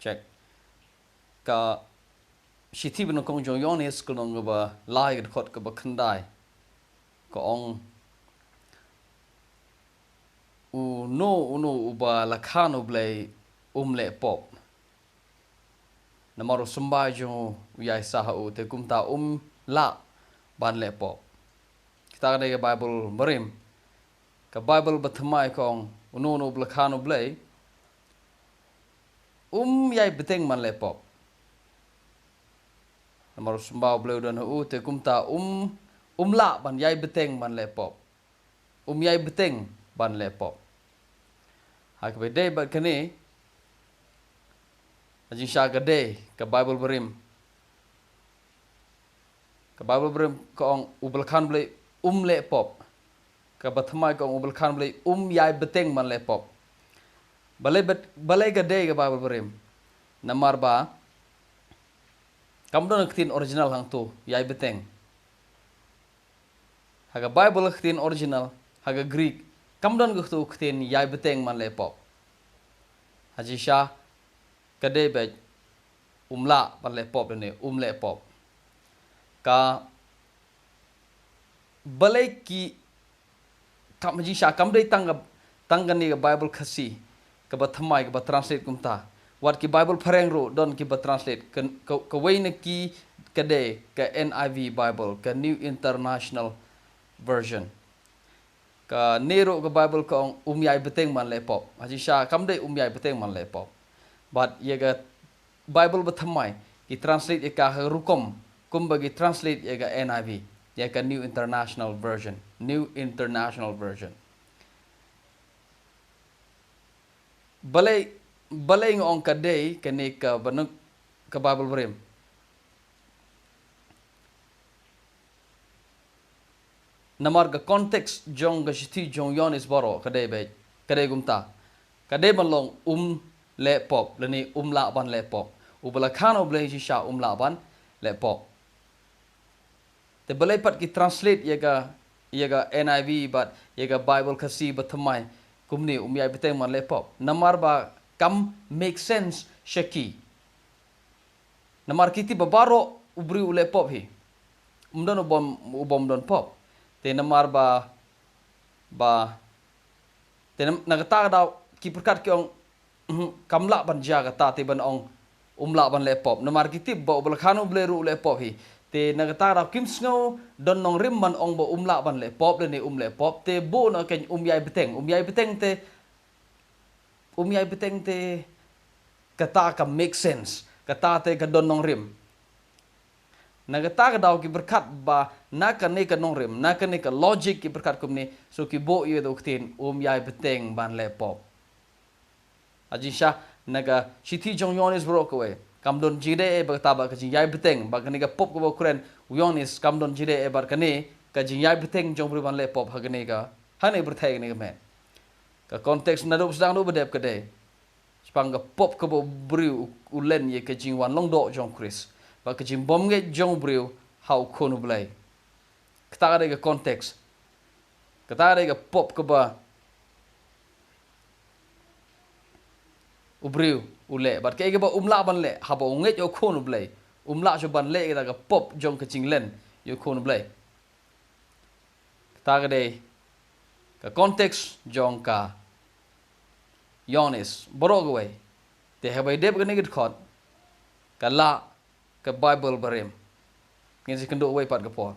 check ka sithi bin kong jong yonis kulong ba lai dkhot ka ba khandai ko ong uno uba lakhano Blei le pop namaro sumbai jo yai saha te kumta la ban le pop kita ada Bible barim ka Bible bathamai kong uno lakhano Blei yai beteng man le pop namaro sumbau Blei dan te kumta la ban yai beteng man le pop yai beteng ban le pop hak bede ba kane ajin sha gade ka Bible barim ka ong ubelkhan Blei le pop ka bathamai ka ong ubelkhan Blei yai beteng man le pop balai gade ka Bible barim namar ba kamdon ktin original hang tu yai beteng haga Bible ktin original haga Greek kamdon tu ktin yai beteng man le pop haji sha gade be la ban le pop ne le pop ka balai ki kam haji sha kam dei tangga ni Bible khasi ka bathamai ka translate kumta wat ki Bible phareng ro don ki translate ka waina ki kade ka NIV Bible ka New International Version ka nero ka Bible ka yai beteng man le pop haji sha kam dei yai beteng man le pop but ye ga Bible bathamai ki translate ye ka rukom kum bagi translate ye ga NIV ye ka New International Version balai ngong kadai kene ka banuk ka Bible barim namar ga context jong ga shiti jong yonis baro kadai gumta kadai banlong le pop leni la ban le pop ubala khano Blei sha la ban le pop te balai pat ki translate ye ga NIV but ye ga Bible khasi bathamai kumni yai beteng man le pop namar ba kam make sense shaki namar kiti babaro ubri ule pop hi ubom don pop te namar ba te nagata da ki perkat ki ong kamla ban jaga ta te ban ong la ban le pop namar kiti ba ubal khano Blei ru le pop hi te nagata da kim snow don nong rim man ong ba la ban le pop le pop te bo na ken yai beteng te kata ka make sense kata te ka don nong rim nagata ka daw ki berkat ba nakane ka nong rim nakane ka logic ki berkat kumni so ki bo ye do ktin yai beteng ban le pop aji sha naga shithi jong yonis brokowe kamdon jide e bagtaba ka yai beteng ba kane ka pop ko kren yonis kamdon jide e bar kane ka yai beteng jong bri ban le pop hagane ka hane berthai ne ka me ka konteks nadup sedang do bedep kade spang ka pop ko bri ulen ye ka wan long do jong Chris ba ka bom nge jong bri how kono Blei kta ga konteks kta ga pop ko ba ubriu ule bat ke ba la ban le haba nge yo kono Blei la jo ban le ga pop jong ka len yo kono Blei kta ga ka konteks jong ka yonis borogwe te habai deb ga negit khot ka la ka Bible barim ngin si kendo we pat ga po